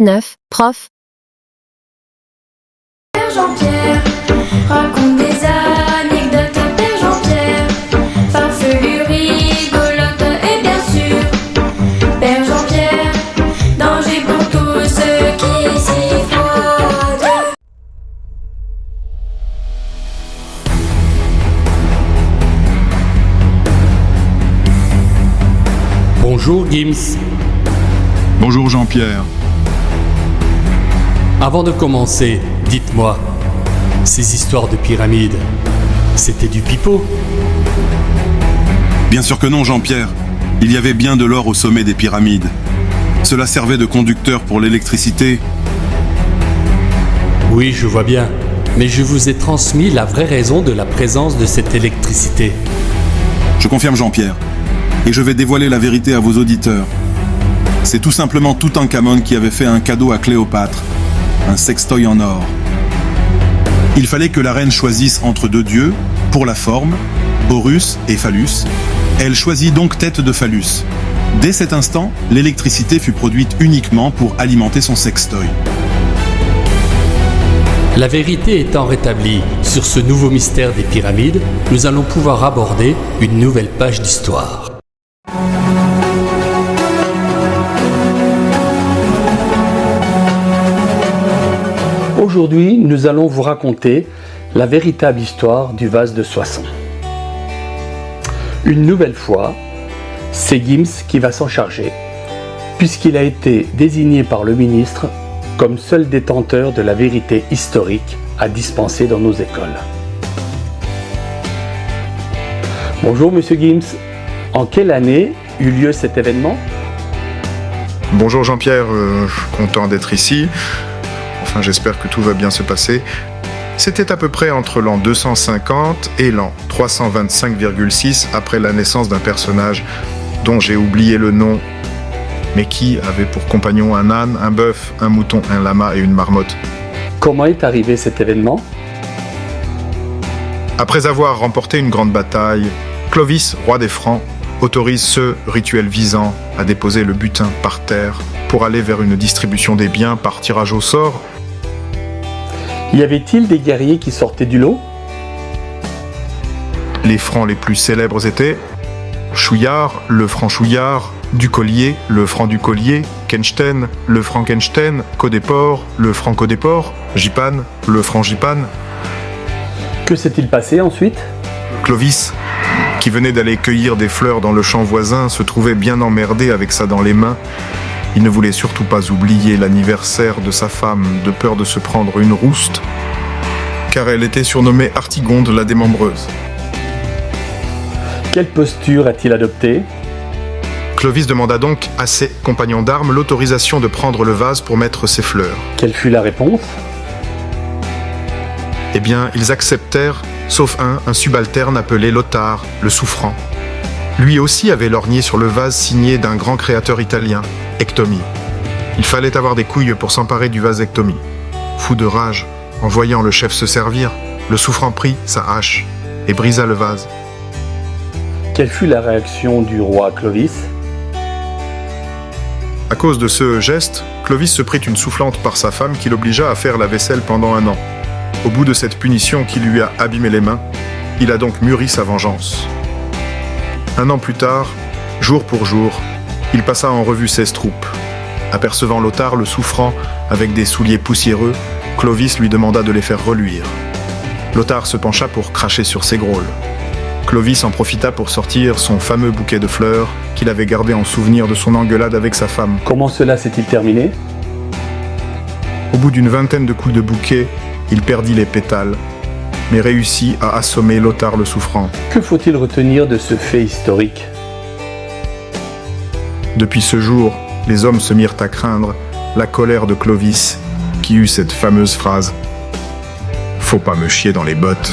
9, prof. Père Jean-Pierre raconte des anecdotes. Père Jean-Pierre, farfelu, rigolote et bien sûr. Père Jean-Pierre, danger pour tous ceux qui s'y frottent. Bonjour Gims. Bonjour Jean-Pierre. Avant de commencer, dites-moi, ces histoires de pyramides, c'était du pipeau? Bien sûr que non Jean-Pierre. Il y avait bien de l'or au sommet des pyramides. Cela servait de conducteur pour l'électricité. Oui, je vois bien, mais je vous ai transmis la vraie raison de la présence de cette électricité. Je confirme Jean-Pierre. Et je vais dévoiler la vérité à vos auditeurs. C'est tout simplement Toutankhamon qui avait fait un cadeau à Cléopâtre, un sextoy en or. Il fallait que la reine choisisse entre deux dieux, pour la forme, Horus et Phallus. Elle choisit donc tête de Phallus. Dès cet instant, l'électricité fut produite uniquement pour alimenter son sextoy. La vérité étant rétablie sur ce nouveau mystère des pyramides, nous allons pouvoir aborder une nouvelle page d'histoire. Aujourd'hui, nous allons vous raconter la véritable histoire du vase de Soissons. Une nouvelle fois, c'est Gims qui va s'en charger, puisqu'il a été désigné par le ministre comme seul détenteur de la vérité historique à dispenser dans nos écoles. Bonjour Monsieur Gims, en quelle année eut lieu cet événement? Bonjour Jean-Pierre, content d'être ici. Enfin, j'espère que tout va bien se passer. C'était à peu près entre l'an 250 et l'an 325,6 après la naissance d'un personnage dont j'ai oublié le nom, mais qui avait pour compagnon un âne, un bœuf, un mouton, un lama et une marmotte. Comment est arrivé cet événement? Après avoir remporté une grande bataille, Clovis, roi des Francs, autorise ce rituel visant à déposer le butin par terre pour aller vers une distribution des biens par tirage au sort. Y avait-il des guerriers qui sortaient du lot? Les Francs les plus célèbres étaient Chouillard, le Franc Chouillard, Ducollier, le Franc Ducollier, Kenstein, le Franc Kenstein, Codéport, le Franc Codéport, Gipane, le Franc Gipane. Que s'est-il passé ensuite? Clovis, qui venait d'aller cueillir des fleurs dans le champ voisin, se trouvait bien emmerdé avec ça dans les mains. Il ne voulait surtout pas oublier l'anniversaire de sa femme, de peur de se prendre une rouste, car elle était surnommée Artigonde la démembreuse. Quelle posture a-t-il adoptée? Clovis demanda donc à ses compagnons d'armes l'autorisation de prendre le vase pour mettre ses fleurs. Quelle fut la réponse? Eh bien, ils acceptèrent, sauf un subalterne appelé Lothar, le souffrant. Lui aussi avait lorgné sur le vase signé d'un grand créateur italien, Ectomie. Il fallait avoir des couilles pour s'emparer du vase Ectomie. Fou de rage, en voyant le chef se servir, le souffrant prit sa hache et brisa le vase. Quelle fut la réaction du roi Clovis? À cause de ce geste, Clovis se prit une soufflante par sa femme qui l'obligea à faire la vaisselle pendant 1 an. Au bout de cette punition qui lui a abîmé les mains, il a donc mûri sa vengeance. 1 an plus tard, jour pour jour, il passa en revue 16 troupes. Apercevant Lothar le souffrant avec des souliers poussiéreux, Clovis lui demanda de les faire reluire. Lothar se pencha pour cracher sur ses grôles. Clovis en profita pour sortir son fameux bouquet de fleurs qu'il avait gardé en souvenir de son engueulade avec sa femme. Comment cela s'est-il terminé? Au bout d'une vingtaine de coups de bouquet, il perdit les pétales, mais réussit à assommer Lothar le souffrant. Que faut-il retenir de ce fait historique? Depuis ce jour, les hommes se mirent à craindre la colère de Clovis, qui eut cette fameuse phrase « Faut pas me chier dans les bottes ».